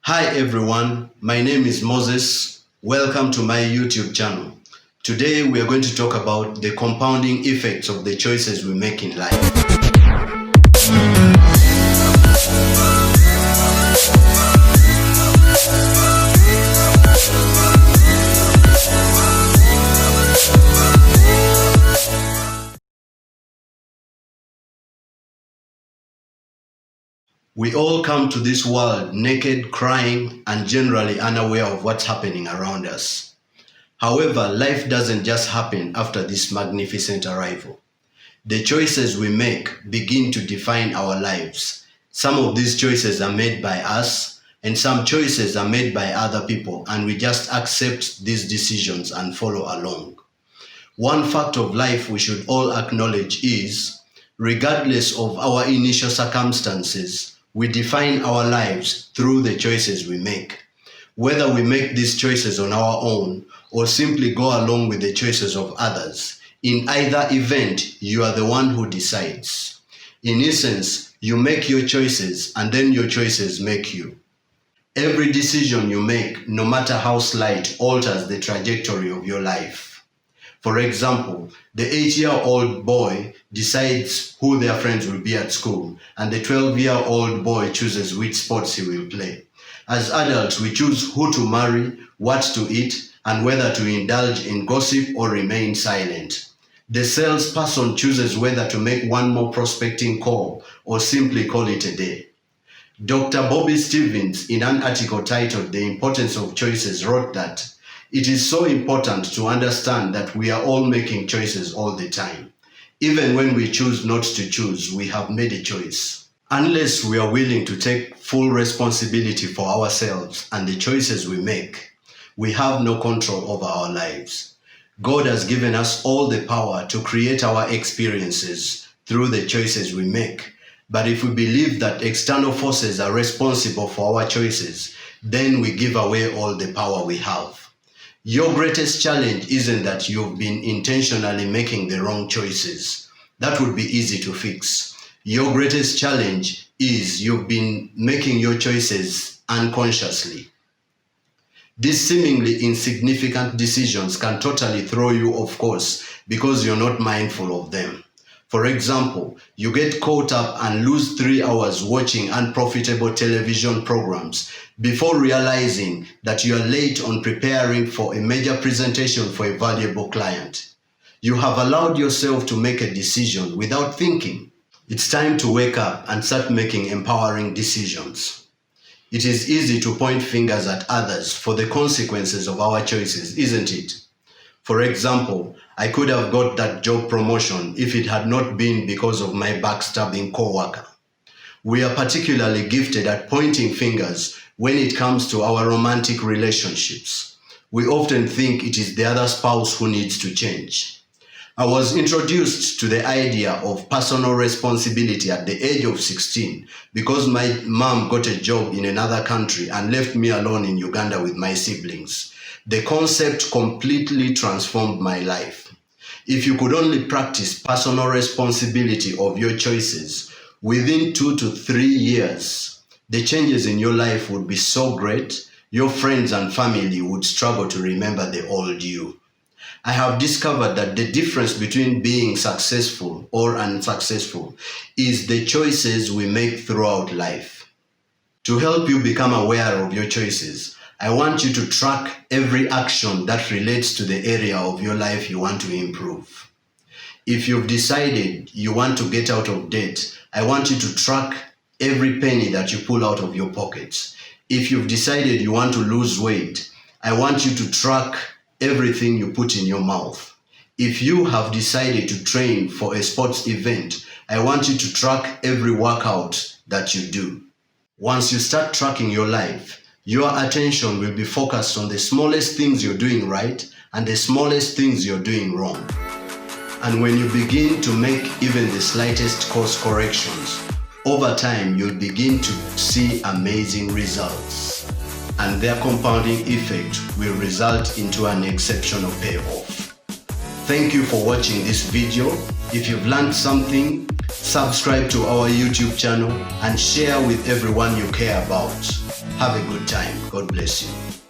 Hi everyone, my name is Moses. Welcome to my YouTube channel. Today we are going to talk about the compounding effects of the choices we make in life. We all come to this world naked, crying, and generally unaware of what's happening around us. However, life doesn't just happen after this magnificent arrival. The choices we make begin to define our lives. Some of these choices are made by us, and some choices are made by other people, and we just accept these decisions and follow along. One fact of life we should all acknowledge is, regardless of our initial circumstances, we define our lives through the choices we make. Whether we make these choices on our own or simply go along with the choices of others, in either event, you are the one who decides. In essence, you make your choices and then your choices make you. Every decision you make, no matter how slight, alters the trajectory of your life. For example, the 8-year-old boy decides who their friends will be at school, and the 12-year-old boy chooses which sports he will play. As adults, we choose who to marry, what to eat, and whether to indulge in gossip or remain silent. The salesperson chooses whether to make one more prospecting call or simply call it a day. Dr. Bobby Stevens, in an article titled The Importance of Choices, wrote that it is so important to understand that we are all making choices all the time. Even when we choose not to choose, we have made a choice. Unless we are willing to take full responsibility for ourselves and the choices we make, we have no control over our lives. God has given us all the power to create our experiences through the choices we make. But if we believe that external forces are responsible for our choices, then we give away all the power we have. Your greatest challenge isn't that you've been intentionally making the wrong choices. That would be easy to fix. Your greatest challenge is you've been making your choices unconsciously. These seemingly insignificant decisions can totally throw you off course because you're not mindful of them. For example, you get caught up and lose 3 hours watching unprofitable television programs before realizing that you are late on preparing for a major presentation for a valuable client. You have allowed yourself to make a decision without thinking. It's time to wake up and start making empowering decisions. It is easy to point fingers at others for the consequences of our choices, isn't it? For example, I could have got that job promotion if it had not been because of my backstabbing coworker. We are particularly gifted at pointing fingers when it comes to our romantic relationships. We often think it is the other spouse who needs to change. I was introduced to the idea of personal responsibility at the age of 16 because my mom got a job in another country and left me alone in Uganda with my siblings. The concept completely transformed my life. If you could only practice personal responsibility of your choices within 2 to 3 years, the changes in your life would be so great, your friends and family would struggle to remember the old you. I have discovered that the difference between being successful or unsuccessful is the choices we make throughout life. To help you become aware of your choices, I want you to track every action that relates to the area of your life you want to improve. If you've decided you want to get out of debt, I want you to track every penny that you pull out of your pockets. If you've decided you want to lose weight, I want you to track everything you put in your mouth. If you have decided to train for a sports event, I want you to track every workout that you do. Once you start tracking your life, your attention will be focused on the smallest things you're doing right and the smallest things you're doing wrong. And when you begin to make even the slightest course corrections, over time you'll begin to see amazing results. And their compounding effect will result into an exceptional payoff. Thank you for watching this video. If you've learned something, subscribe to our YouTube channel and share with everyone you care about. Have a good time. God bless you.